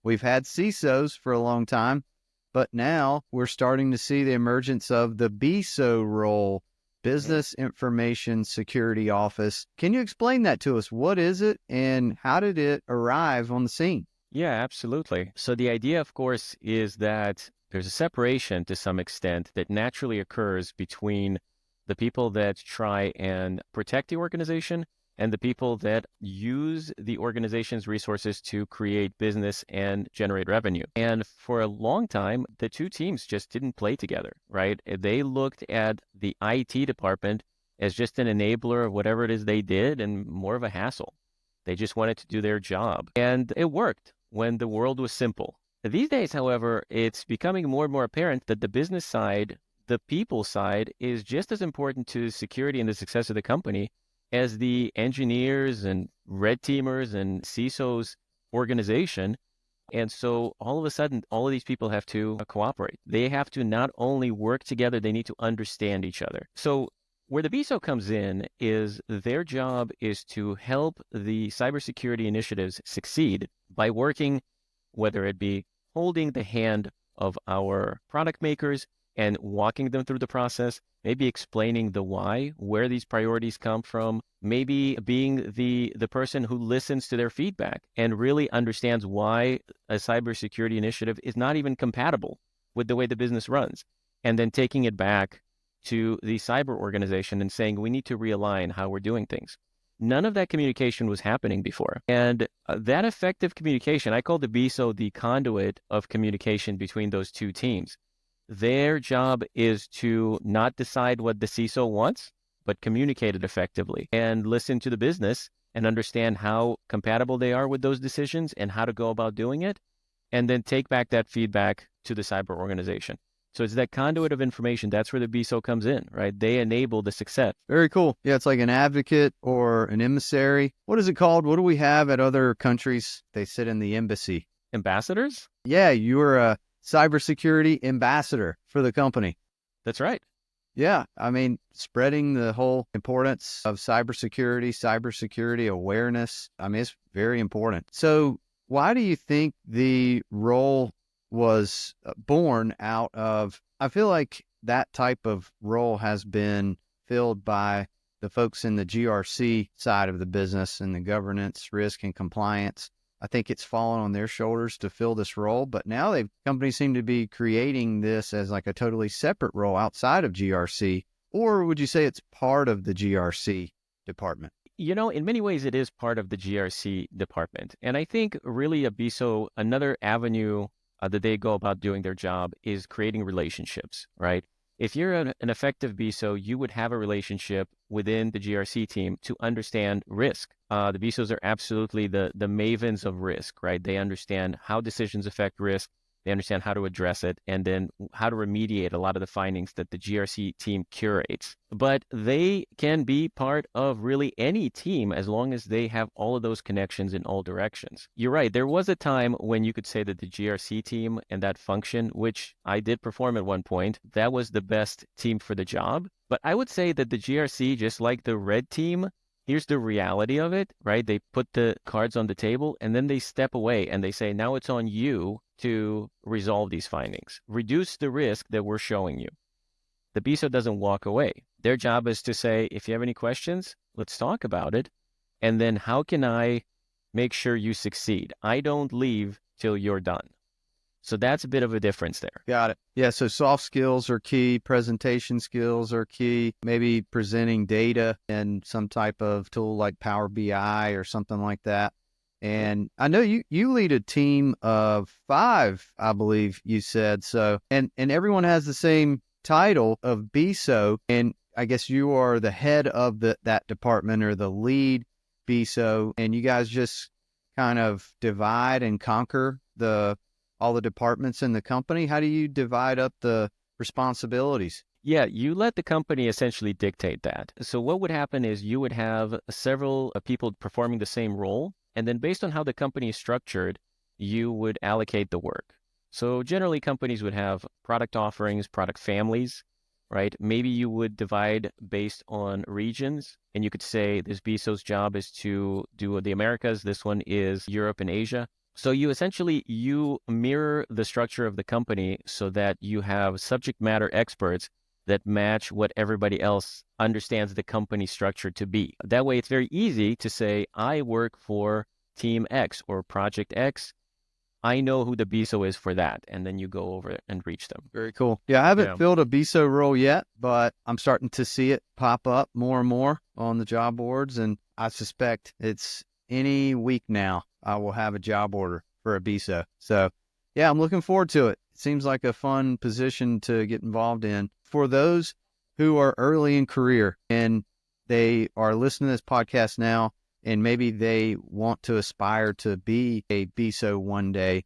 we've had CISOs for a long time, but now we're starting to see the emergence of the BISO role, Business Information Security Office. Can you explain that to us? What is it and how did it arrive on the scene? Yeah, absolutely. So the idea, of course, is that there's a separation to some extent that naturally occurs between the people that try and protect the organization and the people that use the organization's resources to create business and generate revenue. And for a long time, the two teams just didn't play together, right? They looked at the IT department as just an enabler of whatever it is they did and more of a hassle. They just wanted to do their job. And it worked when the world was simple. These days, however, it's becoming more and more apparent that the business side, the people side, is just as important to security and the success of the company as the engineers and red teamers and CISOs organization. And so all of a sudden, all of these people have to cooperate. They have to not only work together, they need to understand each other. So where the BISO comes in is their job is to help the cybersecurity initiatives succeed by working, whether it be holding the hand of our product makers and walking them through the process, maybe explaining the why, where these priorities come from, maybe being the person who listens to their feedback and really understands why a cybersecurity initiative is not even compatible with the way the business runs, and then taking it back to the cyber organization and saying, we need to realign how we're doing things. None of that communication was happening before. And that effective communication, I call the BISO the conduit of communication between those two teams. Their job is to not decide what the CISO wants, but communicate it effectively and listen to the business and understand how compatible they are with those decisions and how to go about doing it, and then take back that feedback to the cyber organization. So it's that conduit of information. That's where the BISO comes in, right? They enable the success. Very cool. Yeah, it's like an advocate or an emissary. What is it called? What do we have at other countries? They sit in the embassy. Ambassadors? Yeah, you are a cybersecurity ambassador for the company. That's right. Yeah, I mean, spreading the whole importance of cybersecurity awareness. I mean, it's very important. So why do you think the role was born out of? I feel like that type of role has been filled by the folks in the GRC side of the business and the governance, risk, and compliance. I think it's fallen on their shoulders to fill this role, but now companies seem to be creating this as like a totally separate role outside of GRC. Or would you say it's part of the GRC department? You know, in many ways, it is part of the GRC department. And I think really a BISO, another avenue that they go about doing their job is creating relationships, right? If you're an effective BISO, you would have a relationship within the GRC team to understand risk. The BISOs are absolutely the mavens of risk, right? They understand how decisions affect risk. They understand how to address it and then how to remediate a lot of the findings that the GRC team curates. But they can be part of really any team as long as they have all of those connections in all directions. You're right. There was a time when you could say that the GRC team and that function, which I did perform at one point, that was the best team for the job. But I would say that the GRC, just like the red team, here's the reality of it, right? They put the cards on the table and then they step away and they say, now it's on you to resolve these findings. Reduce the risk that we're showing you. The BISO doesn't walk away. Their job is to say, if you have any questions, let's talk about it. And then how can I make sure you succeed? I don't leave till you're done. So that's a bit of a difference there. Got it. Yeah, so soft skills are key, presentation skills are key, maybe presenting data in some type of tool like Power BI or something like that. And I know you lead a team of 5, I believe you said. So, and everyone has the same title of BISO, and I guess you are the head of that department or the lead BISO, and you guys just kind of divide and conquer all the departments in the company. How do you divide up the responsibilities? Yeah, you let the company essentially dictate that. So what would happen is you would have several people performing the same role. And then based on how the company is structured, you would allocate the work. So generally companies would have product offerings, product families, right? Maybe you would divide based on regions, and you could say this BISO's job is to do the Americas. This one is Europe and Asia. So you mirror the structure of the company so that you have subject matter experts that match what everybody else understands the company structure to be. That way, it's very easy to say, I work for team X or project X. I know who the BISO is for that. And then you go over and reach them. Very cool. Yeah, I haven't Yeah. filled a BISO role yet, but I'm starting to see it pop up more and more on the job boards. And I suspect it's any week now, I will have a job order for a BISO. So yeah, I'm looking forward to it. It seems like a fun position to get involved in. For those who are early in career and they are listening to this podcast now, and maybe they want to aspire to be a BISO one day,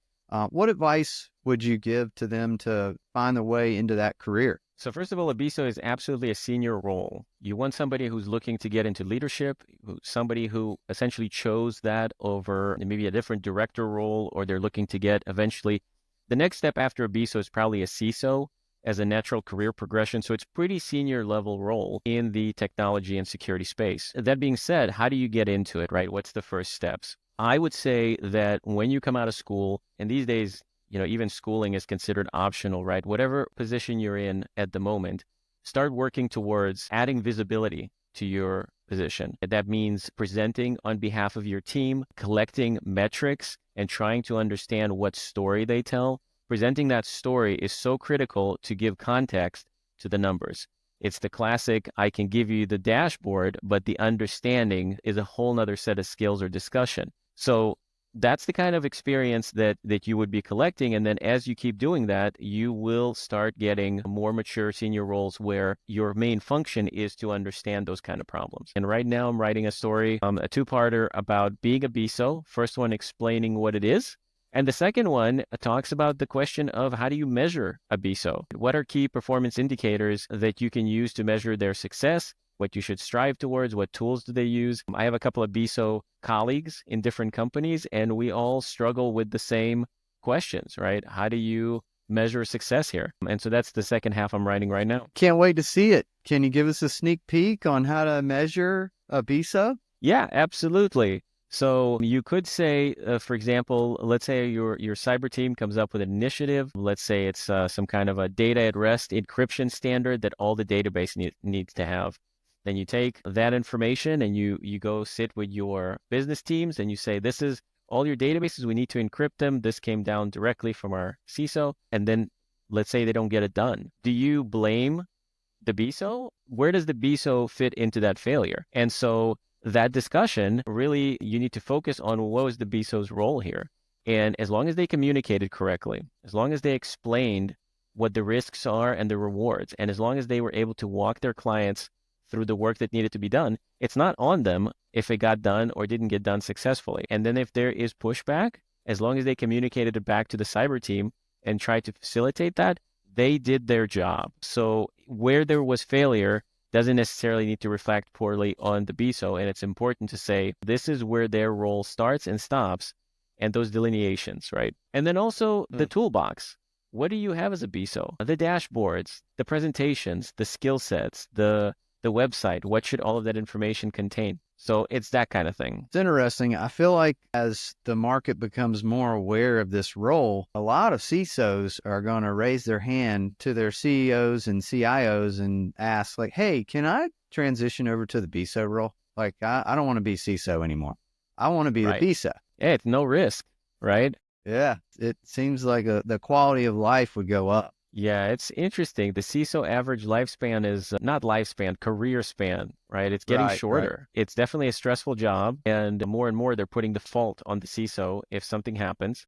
what advice would you give to them to find their way into that career? So first of all, a BISO is absolutely a senior role. You want somebody who's looking to get into leadership, somebody who essentially chose that over maybe a different director role, or they're looking to get eventually. The next step after a BISO is probably a CISO as a natural career progression. So it's pretty senior level role in the technology and security space. That being said, how do you get into it, right? What's the first steps? I would say that when you come out of school, and these days, even schooling is considered optional, right? Whatever position you're in at the moment, start working towards adding visibility to your position. That means presenting on behalf of your team, collecting metrics, and trying to understand what story they tell. Presenting that story is so critical to give context to the numbers. It's the classic, I can give you the dashboard, but the understanding is a whole nother set of skills or discussion. So that's the kind of experience that you would be collecting. And then as you keep doing that, you will start getting more mature senior roles where your main function is to understand those kind of problems. And right now I'm writing a story, a two-parter about being a BISO. First one explaining what it is. And the second one talks about the question of how do you measure a BISO? What are key performance indicators that you can use to measure their success? What you should strive towards, what tools do they use? I have a couple of BISO colleagues in different companies, and we all struggle with the same questions, right? How do you measure success here? And so that's the second half I'm writing right now. Can't wait to see it. Can you give us a sneak peek on how to measure a BISO? Yeah, absolutely. So you could say, for example, let's say your cyber team comes up with an initiative. Let's say it's some kind of a data at rest encryption standard that all the database needs to have. Then you take that information and you go sit with your business teams and you say, this is all your databases. We need to encrypt them. This came down directly from our CISO. And then let's say they don't get it done. Do you blame the BISO? Where does the BISO fit into that failure? And so that discussion, really, you need to focus on what was the BISO's role here. And as long as they communicated correctly, as long as they explained what the risks are and the rewards, and as long as they were able to walk their clients through the work that needed to be done, it's not on them if it got done or didn't get done successfully. And then if there is pushback, as long as they communicated it back to the cyber team and tried to facilitate that, they did their job. So where there was failure doesn't necessarily need to reflect poorly on the BISO. And it's important to say, this is where their role starts and stops, and those delineations, right? And then also the toolbox. What do you have as a BISO? The dashboards, the presentations, the skill sets, the website. What should all of that information contain? So it's that kind of thing. It's interesting. I feel like as the market becomes more aware of this role, a lot of CISOs are going to raise their hand to their CEOs and CIOs and ask, like, hey, can I transition over to the BISO role? Like, I don't want to be CISO anymore. I want to be the BISO. Yeah, it's no risk, right? Yeah, it seems like the quality of life would go up. Yeah, it's interesting. The CISO average lifespan is not lifespan, career span, right? It's getting shorter. It's definitely a stressful job. And more they're putting the fault on the CISO if something happens.